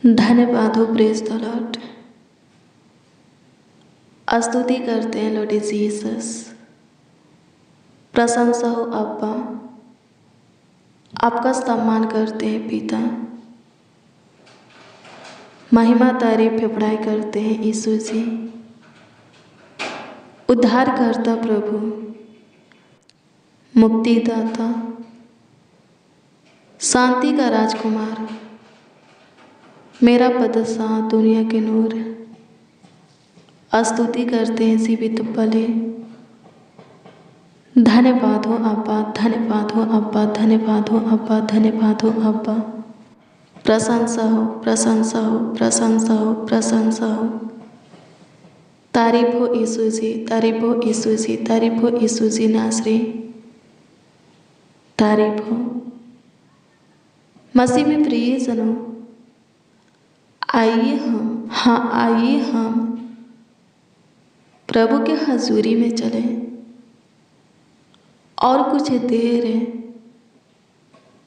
धन्यवाद हो, praise the Lord. स्तुति करते हैं लॉर्ड जीसस। प्रशंसा हो अब्बा, आपका सम्मान करते हैं पिता। महिमा तारीफ बड़ाई करते हैं यीशु जी। उद्धारकर्ता प्रभु, मुक्तिदाता, शांति का राजकुमार, मेरा बादशाह, दुनिया के नूर। स्तुति करते हैं जीवित बलि। धन्यवाद हो अब्बा, धन्यवाद हो अब्बा, धन्यवाद हो अब्बा, धन्यवाद हो अब्बा। प्रशंसा हो, प्रशंसा हो, प्रशंसा हो, प्रशंसा हो। तारीफ हो यीशु जी, तारीफ हो यीशु जी, तारीफ हो यीशु जी नासरी। तारीफ हो मसीह में प्रिय जनों। आइए हम प्रभु के हजूरी में चले और कुछ देर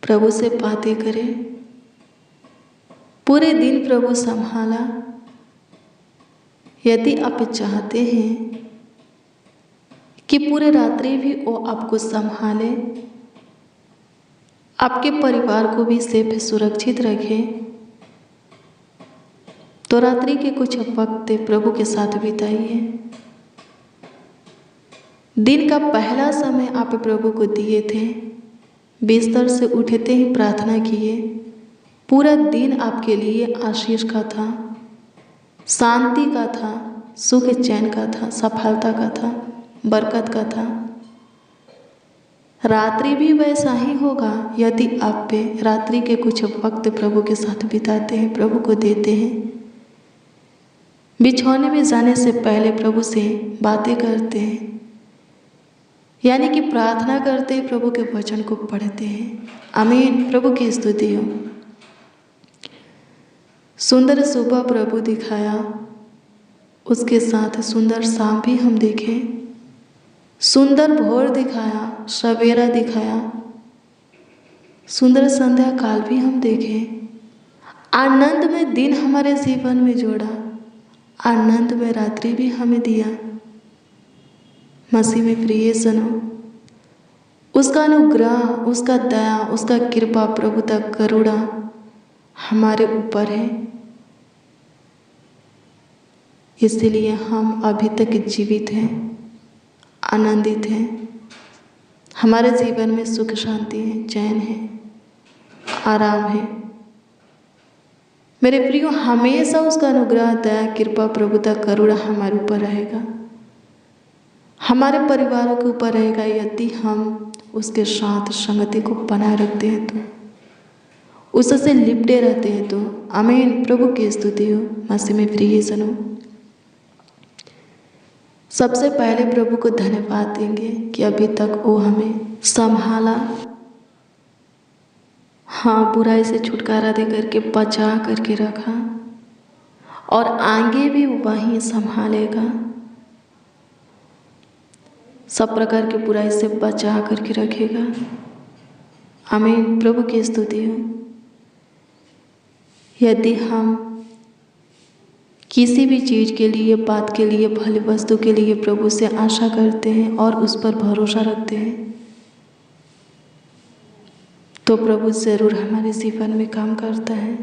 प्रभु से बातें करें। पूरे दिन प्रभु संभाला। यदि आप चाहते हैं कि पूरे रात्रि भी वो आपको संभाले, आपके परिवार को भी सेफ सुरक्षित रखे, तो रात्रि के कुछ वक्त प्रभु के साथ बिताइए। दिन का पहला समय आप प्रभु को दिए थे। बिस्तर से उठते ही प्रार्थना किए। पूरा दिन आपके लिए आशीष का था, शांति का था, सुख चैन का था, सफलता का था, बरकत का था। रात्रि भी वैसा ही होगा यदि आप पे रात्रि के कुछ वक्त प्रभु के साथ बिताते हैं, प्रभु को देते हैं। बिछौने में जाने से पहले प्रभु से बातें करते हैं, यानी कि प्रार्थना करते हैं, प्रभु के वचन को पढ़ते हैं। आमीन। प्रभु की स्तुति हो। सुंदर सुबह प्रभु दिखाया, उसके साथ सुंदर शाम भी हम देखें। सुंदर भोर दिखाया, सवेरा दिखाया, सुंदर संध्या काल भी हम देखें। आनंद में दिन हमारे जीवन में जोड़ा, आनंद में रात्रि भी हमें दिया। मसीह में प्रिय जनों, उसका अनुग्रह, उसका दया, उसका कृपा, प्रभुता, करुणा हमारे ऊपर है। इसलिए हम अभी तक जीवित हैं, आनंदित हैं। हमारे जीवन में सुख शांति है, चैन है, आराम है। मेरे प्रियो, हमेशा उसका अनुग्रह, दया, कृपा, प्रभुता, करुणा हमारे ऊपर रहेगा, हमारे परिवारों के ऊपर रहेगा, यदि हम उसके साथ संगति को बनाए रखते हैं, तो उससे लिपटे रहते हैं तो। आमीन। प्रभु की स्तुति हो। मसीह में प्रिय जनों, सबसे पहले प्रभु को धन्यवाद देंगे कि अभी तक वो हमें संभाला। हाँ, बुराई से छुटकारा दे करके बचा करके रखा, और आगे भी वहीं संभालेगा। सब प्रकार की बुराई से बचा करके रखेगा। आमीन। प्रभु की स्तुति हो। यदि हम किसी भी चीज़ के लिए, बात के लिए, भली वस्तु के लिए प्रभु से आशा करते हैं और उस पर भरोसा रखते हैं, तो प्रभु ज़रूर हमारे जीवन में काम करता है।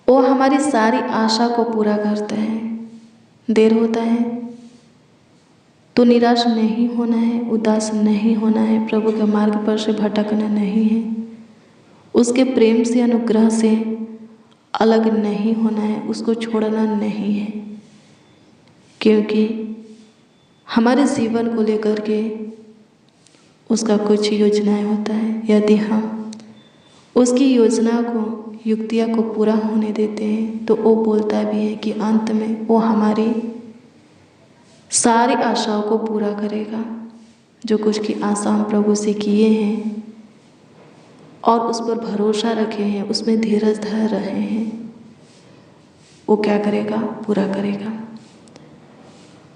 वो हमारी सारी आशा को पूरा करता है। देर होता है तो निराश नहीं होना है, उदास नहीं होना है, प्रभु के मार्ग पर से भटकना नहीं है, उसके प्रेम से, अनुग्रह से अलग नहीं होना है, उसको छोड़ना नहीं है। क्योंकि हमारे जीवन को लेकर के उसका कुछ योजनाएं होता है। यदि हम उसकी योजना को, युक्तियाँ को पूरा होने देते हैं, तो वो बोलता भी है कि अंत में वो हमारी सारी आशाओं को पूरा करेगा। जो कुछ की आशा हम प्रभु से किए हैं और उस पर भरोसा रखे हैं, उसमें धीरज धर रहे हैं, वो क्या करेगा? पूरा करेगा।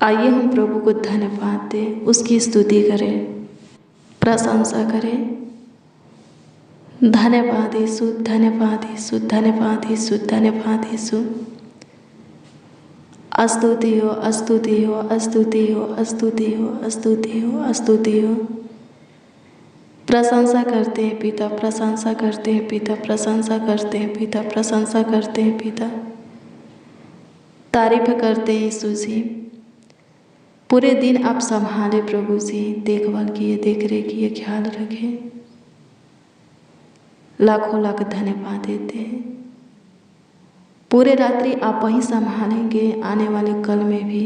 आइए हम प्रभु को धन्यवाद दें, उसकी स्तुति करें, प्रशंसा करें। धन्यवाद यीशु, धन्यवाद यीशु, धन्यवाद यीशु, धन्यवाद यीशु। स्तुति हो, स्तुति हो, स्तुति हो, स्तुति हो, स्तुति हो, स्तुति हो। प्रशंसा करते हैं पिता, प्रशंसा करते हैं पिता, प्रशंसा करते हैं पिता, प्रशंसा करते हैं पिता। तारीफ करते हैं यीशु जी। पूरे दिन आप संभाले प्रभु जी, देखभाल किए, देख रेख किए, ख्याल रखे। लाखों लाख धन्यवाद देते हैं। पूरे रात्रि आप ही संभालेंगे, आने वाले कल में भी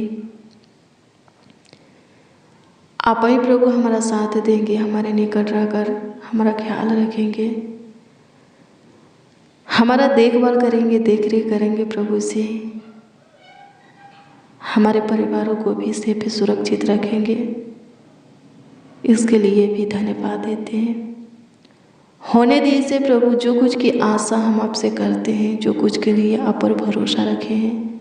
आप ही प्रभु हमारा साथ देंगे, हमारे निकट रहकर हमारा ख्याल रखेंगे, हमारा देखभाल करेंगे, देख रेख करेंगे प्रभु जी। हमारे परिवारों को भी सेफ सुरक्षित रखेंगे, इसके लिए भी धन्यवाद देते हैं। होने दीजिए प्रभु, जो कुछ की आशा हम आपसे करते हैं, जो कुछ के लिए आप पर भरोसा रखे हैं,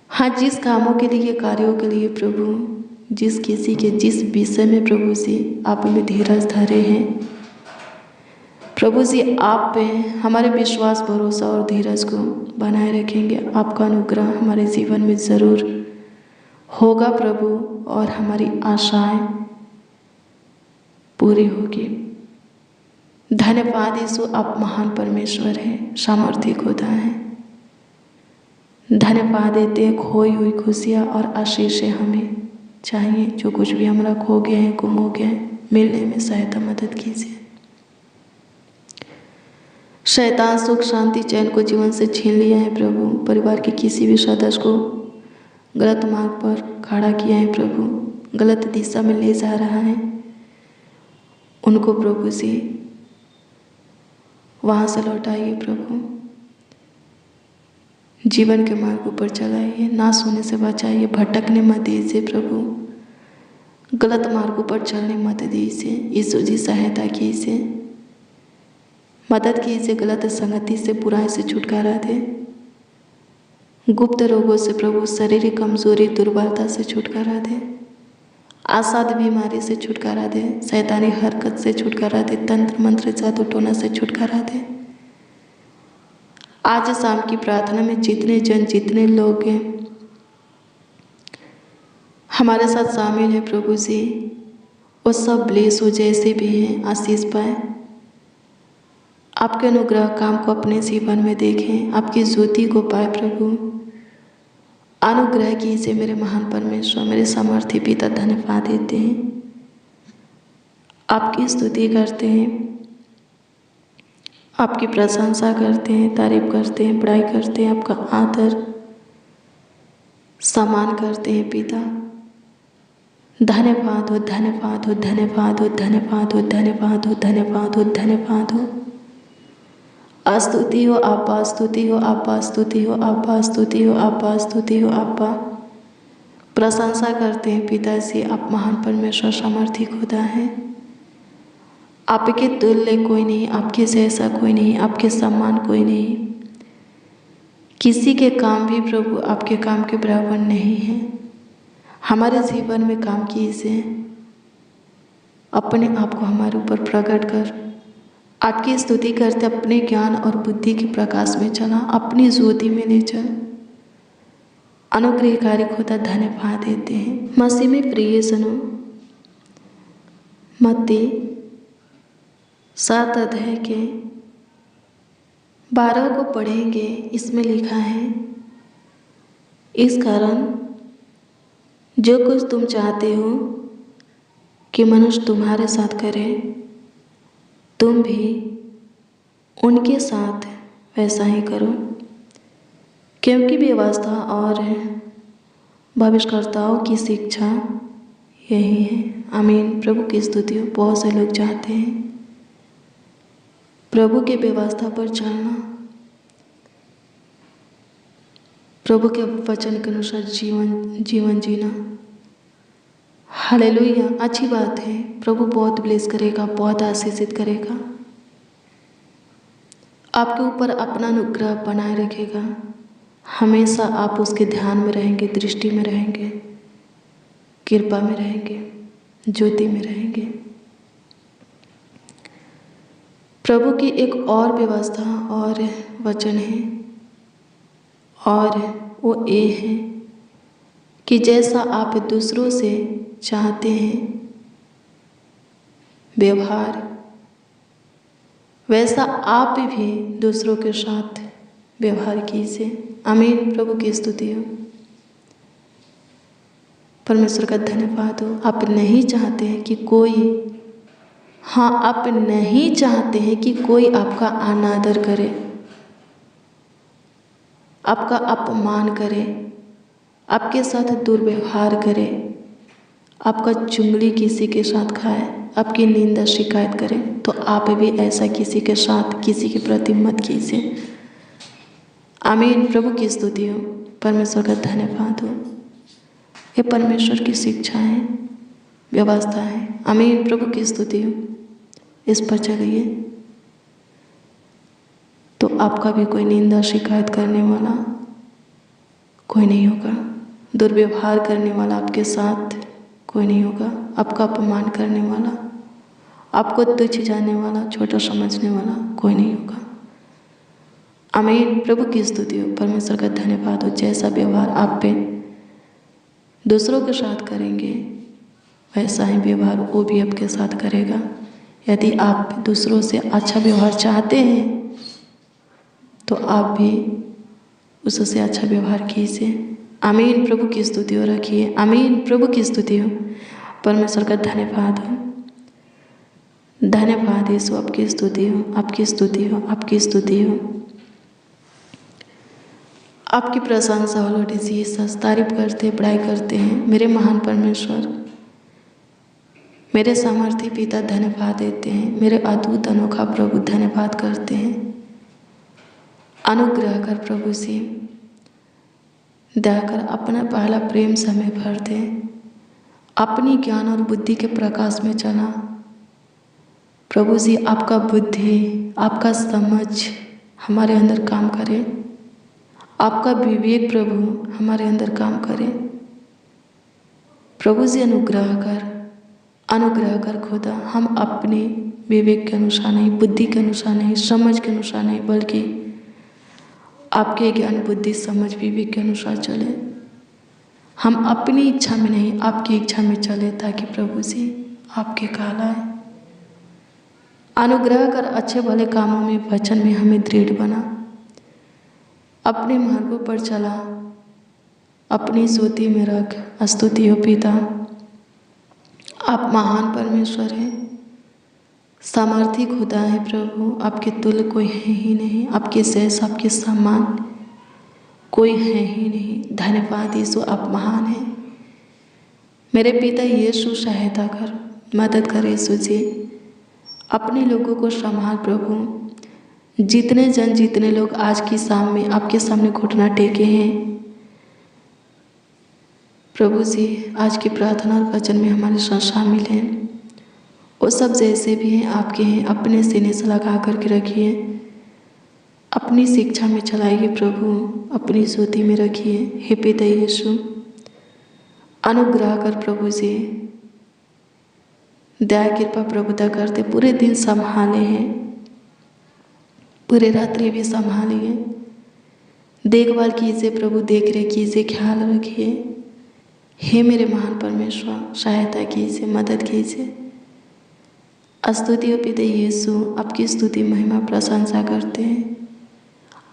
हाँ जिस कामों के लिए, कार्यों के लिए प्रभु, जिस किसी के जिस विषय में प्रभु जी आप में धीरज धरे हैं प्रभु जी, आप पे हमारे विश्वास, भरोसा और धीरज को बनाए रखेंगे। आपका अनुग्रह हमारे जीवन में ज़रूर होगा प्रभु, और हमारी आशाएं पूरी होगी। धन्यवाद यीशु, आप महान परमेश्वर हैं, सामर्थ्य खुदा हैं। धन्यवाद देते हैं। खोई हुई खुशियाँ और आशीषें हमें चाहिए, जो कुछ भी हमारा खो गया है, गुम हो गया है, मिलने में सहायता मदद कीजिए। शैतान सुख, शांति, चैन को जीवन से छीन लिया है प्रभु। परिवार के किसी भी सदस्य को गलत मार्ग पर खड़ा किया है प्रभु, गलत दिशा में ले जा रहा है, उनको प्रभु जी वहाँ से लौटाइए प्रभु। जीवन के मार्ग पर चलाइए, नाश होने से बचाइए, भटकने मत दीजिए प्रभु, गलत मार्गों पर चलने मत दीजिए। यीशु जी सहायता कीजिए, मदद कीजिए। गलत संगति से, बुराई से छुटकारा दे। गुप्त रोगों से प्रभु, शारीरिक कमजोरी, दुर्बलता से छुटकारा दे। आसाद बीमारी से छुटकारा दे। शैतानी हरकत से छुटकारा दे। तंत्र मंत्र जादू टोना से छुटकारा दे। आज शाम की प्रार्थना में जितने लोग हैं हमारे साथ शामिल हैं प्रभु जी, वो सब ब्लेस हो, जैसे भी हैं आशीष पाए। आपके अनुग्रह काम को अपने जीवन में देखें, आपकी ज्योति को पाए प्रभु। अनुग्रह कीजिए मेरे महान परमेश्वर, मेरे सामर्थ्य पिता। धन्यवाद देते हैं, आपकी स्तुति करते हैं, आपकी प्रशंसा करते हैं, तारीफ करते हैं, बड़ाई करते हैं, आपका आदर सम्मान करते हैं पिता। धन्यवाद हो, धन्यवाद हो, धन्यवाद हो, धन्यवाद हो, धन्यवाद हो, धन्यवाद हो, धन्यवाद हो। स्तुति हो आपा, स्तुति हो आपा, स्तुति हो आपा, स्तुति हो आपा, स्तुति हो आपा। प्रशंसा करते हैं पिताजी, आप महान परमेश्वर, सामर्थ्य खुदा हैं। आपके तुल्य कोई नहीं, आपके जैसा कोई नहीं, आपके समान कोई नहीं। किसी के काम भी प्रभु आपके काम के बराबर नहीं है। हमारे जीवन में काम कीजिए, अपने आप को हमारे ऊपर प्रकट कर आपकी स्तुति करते, अपने ज्ञान और बुद्धि के प्रकाश में चला, अपनी ज्योति में ले चल। अनुग्रहकारी खुदा धन्यवाद देते हैं। मसीह में प्रिय सुनो, मत्ती 7 अध्याय के 12 को पढ़ेंगे। इसमें लिखा है, इस कारण जो कुछ तुम चाहते हो कि मनुष्य तुम्हारे साथ करे, तुम भी उनके साथ वैसा ही करो, क्योंकि व्यवस्था और भविष्यवक्ताओं की शिक्षा यही है। आमीन। प्रभु की स्तुति हो। बहुत से लोग चाहते हैं प्रभु की व्यवस्था पर चलना, प्रभु के वचन के अनुसार जीवन जीना। हालेलुया। अच्छी बात है, प्रभु बहुत ब्लेस करेगा, बहुत आशीषित करेगा, आपके ऊपर अपना अनुग्रह बनाए रखेगा। हमेशा आप उसके ध्यान में रहेंगे, दृष्टि में रहेंगे, कृपा में रहेंगे, ज्योति में रहेंगे। प्रभु की एक और व्यवस्था और वचन है, और वो ये है कि जैसा आप दूसरों से चाहते हैं व्यवहार, वैसा आप भी दूसरों के साथ व्यवहार कीजिए। आमीन। प्रभु की स्तुति हो, परमेश्वर का धन्यवाद हो। आप नहीं चाहते हैं कि आप नहीं चाहते हैं कि कोई आपका अनादर करे, आपका अपमान करे, आपके साथ दुर्व्यवहार करे, आपका चुंगली किसी के साथ खाए, आपकी निंदा शिकायत करे, तो आप भी ऐसा किसी के साथ, किसी के प्रति मत कीजिए। आमीन। प्रभु की स्तुति हो, परमेश्वर का धन्यवाद हो। ये परमेश्वर की शिक्षा है, व्यवस्था है। आमीन। प्रभु की स्तुति हो। इस पर चलिए तो आपका भी कोई निंदा शिकायत करने वाला कोई नहीं होगा, दुर्व्यवहार करने वाला आपके साथ कोई नहीं होगा, आपका अपमान करने वाला, आपको तुच्छ जानने वाला, छोटा समझने वाला कोई नहीं होगा। आमीन। प्रभु की स्तुति हो, परमेश्वर का धन्यवाद हो। जैसा व्यवहार आप पे दूसरों के साथ करेंगे, वैसा ही व्यवहार वो भी आपके साथ करेगा। यदि आप दूसरों से अच्छा व्यवहार चाहते हैं तो आप भी उससे अच्छा व्यवहार कीजिए। आमीन। प्रभु की स्तुति हो रखिए। आमीन। प्रभु की स्तुति हो, परमेश्वर का धन्यवाद हो। धन्यवाद यीशु, आपकी स्तुति हो, आपकी स्तुति हो, आपकी स्तुति हो। आपकी प्रशंसा हो लॉर्ड जीसस। तारीफ करते, बड़ाई करते हैं मेरे महान परमेश्वर, मेरे सामर्थी पिता धन्यवाद देते हैं। मेरे अद्भुत अनोखा प्रभु धन्यवाद करते हैं। अनुग्रह कर प्रभु से दया कर अपना पहला प्रेम समय भर दे, अपनी ज्ञान और बुद्धि के प्रकाश में चला प्रभु जी। आपका बुद्धि, आपका समझ हमारे अंदर काम करे, आपका विवेक प्रभु हमारे अंदर काम करे प्रभु जी। अनुग्रह कर खुदा। हम अपने विवेक के अनुसार नहीं, बुद्धि के अनुसार नहीं, समझ के अनुसार नहीं, बल्कि आपके ज्ञान बुद्धि समझ विवेक के अनुसार चले। हम अपनी इच्छा में नहीं, आपकी इच्छा में चले, ताकि प्रभु जी आपके कहलाए। अनुग्रह कर अच्छे भले कामों में, वचन में हमें दृढ़ बना, अपने मार्गों पर चला, अपनी स्तुति में रख। स्तुति हो पिता, आप महान परमेश्वर हैं, सामर्थी खुदा है प्रभु। आपके तुल्य कोई है ही नहीं, आपके शेष, आपके समान कोई है ही नहीं। धन्यवाद यीशु, आप महान हैं। मेरे पिता यीशु सहायता कर, मदद कर यीशु जी। अपने लोगों को संभाल प्रभु। जितने लोग आज की शाम में आपके सामने घुटना टेके हैं प्रभु जी, आज की प्रार्थना और वचन में हमारे साथ शामिल हैं, वो सब जैसे भी हैं आपके हैं। अपने सीने से लगा करके रखिए, अपनी शिक्षा में चलाइए प्रभु, अपनी स्तुति में रखिए। हे पिता यीशु, अनुग्रह कर प्रभु जी, दया कृपा प्रभुता करते। पूरे दिन संभाले हैं, पूरे रात्रि भी संभालिए, देखभाल कीजिए प्रभु, देख रेख कीजिए, ख्याल रखिए। हे मेरे महान परमेश्वर, सहायता कीजिए, मदद कीजिए। स्तुति पिता यीशु, आपकी स्तुति महिमा प्रशंसा करते हैं।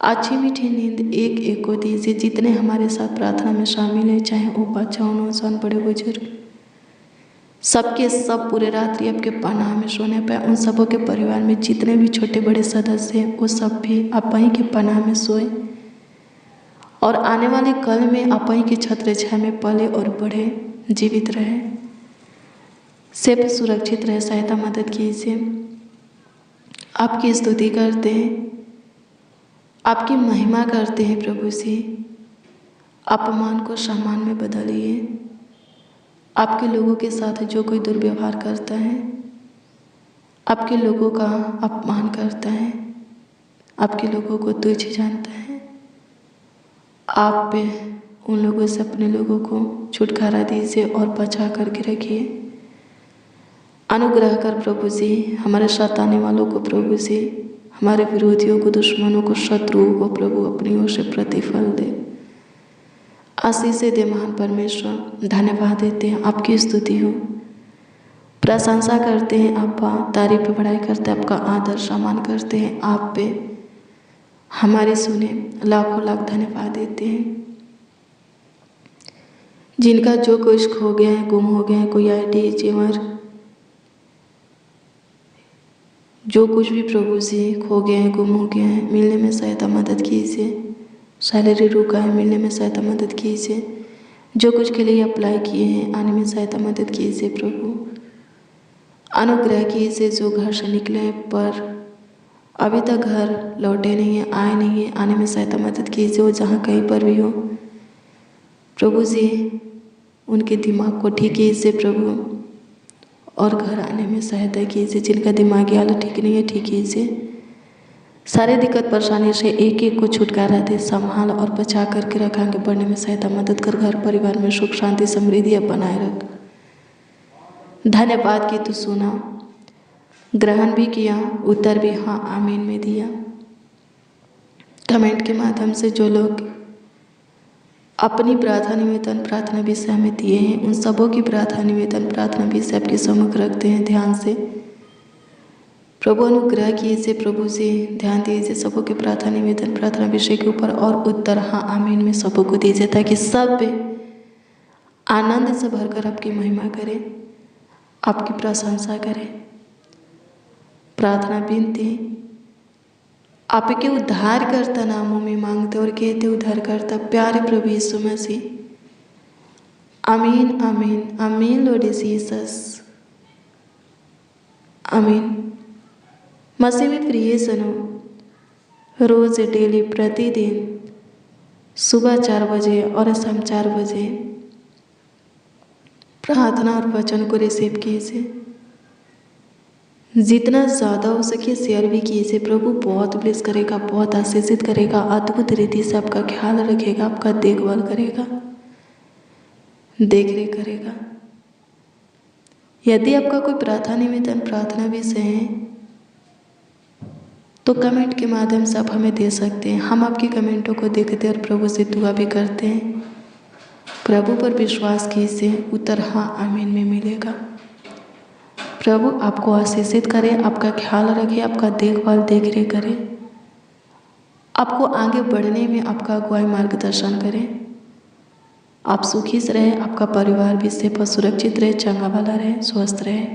अच्छी मीठी नींद एक एक को दीजिए। जितने हमारे साथ प्रार्थना में शामिल हैं, चाहे वो बच्चा हो, नौजवान, बड़े बुजुर्ग, सबके सब पूरे रात्रि आपके पनाह में सोने पाए। उन सबों के परिवार में जितने भी छोटे बड़े सदस्य हैं, वो सब भी आप ही के पनाह में सोए, और आने वाले कल में आप ही के छत्र छाया में पले और बढ़े, जीवित रहे, सेफ सुरक्षित रहे। सहायता मदद कीजिए। आपकी स्तुति करते हैं, आपकी महिमा करते हैं प्रभु जी। अपमान को सम्मान में बदलिए। आपके लोगों के साथ जो कोई दुर्व्यवहार करता है, आपके लोगों का अपमान करता है, आपके लोगों को तुच्छ जानता है, आप पे उन लोगों से अपने लोगों को छुटकारा दीजिए और बचा करके रखिए। अनुग्रह कर प्रभु जी, हमारे साथ आने वालों को प्रभु जी, हमारे विरोधियों को, दुश्मनों को, शत्रुओं को प्रभु अपनी ओर से प्रतिफल दे, आशीष दे। महान परमेश्वर, धन्यवाद देते हैं, आपकी स्तुति हो, प्रशंसा करते हैं, अब्बा तारीफ बढ़ाई करते हैं, आपका आदर सम्मान करते हैं, आप पे हमारे सुने लाखों लाख धन्यवाद देते हैं। जिनका जो कुछ खो गया है, गुम हो गया है, कोई आईडी जेवर जो कुछ भी प्रभु जी खो गया है, गुम हो गया है, मिलने में सहायता मदद कीजिए। सैलरी रुका है, मिलने में सहायता मदद कीजिए। जो कुछ के लिए अप्लाई किए हैं, आने में सहायता मदद कीजिए प्रभु। अनुग्रह कीजिए जो घर से निकले हैं पर अभी तक घर लौटे नहीं हैं, आए नहीं हैं, आने में सहायता मदद कीजिए। वो जहाँ कहीं पर भी हो प्रभु जी, उनके दिमाग को ठीक कीजिए प्रभु, और घर आने में सहायता कीजिए। जिनका दिमागी हालत ठीक नहीं है, ठीक कीजिए। सारे दिक्कत परेशानी से एक एक को छुटकारा दे, संभाल और बचा करके रख, आगे बढ़ने में सहायता मदद कर, घर परिवार में सुख शांति समृद्धि अब बनाए रख। धन्यवाद कि तू सुना, ग्रहण भी किया, उत्तर भी हाँ आमीन में दिया। कमेंट के माध्यम से जो लोग अपनी प्रार्थना निवेदन प्रार्थना विषय में दिए हैं, उन सबों की प्रार्थना निवेदन प्रार्थना विषय आपके सम्मुख रखते हैं ध्यान से। प्रभु अनुग्रह कीजिए, प्रभु से ध्यान दीजिए सबों के प्रार्थना निवेदन प्रार्थना विषय के ऊपर, और उत्तर हाँ आमीन में सबों को दीजिए, ताकि सब आनंद से भरकर आपकी महिमा करें, आपकी प्रशंसा करें। प्रार्थना विनती आपके उद्धारकर्ता नामों में मांगते और कहते उद्धारकर्ता प्यारे प्रभु यीशु मसीह। आमीन आमीन आमीन लॉर्ड जीसस, आमीन। मसीह में प्रिय सनो, रोज डेली प्रतिदिन सुबह 4 बजे और शाम 4 बजे प्रार्थना और वचन को रिसीव कीजिए। जितना ज़्यादा हो सके शेयर भी कीजिए। प्रभु बहुत ब्लेस करेगा, बहुत आशीषित करेगा, अद्भुत रीति से आपका ख्याल रखेगा, आपका देखभाल करेगा, देख रेख करेगा। यदि आपका कोई प्रार्थना निवेदन प्रार्थना विषय है तो कमेंट के माध्यम से आप हमें दे सकते हैं। हम आपकी कमेंटों को देखते हैं और प्रभु से दुआ भी करते हैं। प्रभु पर विश्वास कीजिए, उत्तर हाँ आमीन में मिलेगा। प्रभु आपको आशीषित करे, आपका ख्याल रखे, आपका देखभाल देख रेख करे, आपको आगे बढ़ने में आपका अगुवाई मार्गदर्शन करे। आप सुखी से रहे, आपका परिवार भी सेफ और सुरक्षित रहे, चंगा भला रहे, स्वस्थ रहे,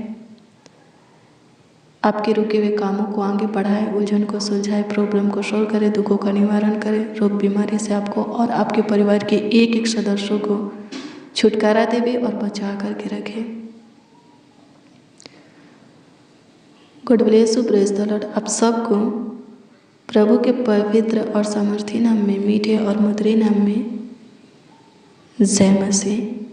आपके रुके हुए कामों को आगे बढ़ाए, उलझन को सुलझाए, प्रॉब्लम को सॉल्व करे, दुखों का निवारण करे, रोग बीमारी से आपको और आपके परिवार के एक एक सदस्यों को छुटकारा देवे और बचा करके रखे। God bless you, praise the Lord. आप सबको प्रभु के पवित्र और सामर्थी नाम में, मीठे और मधुर नाम में जय मसीह।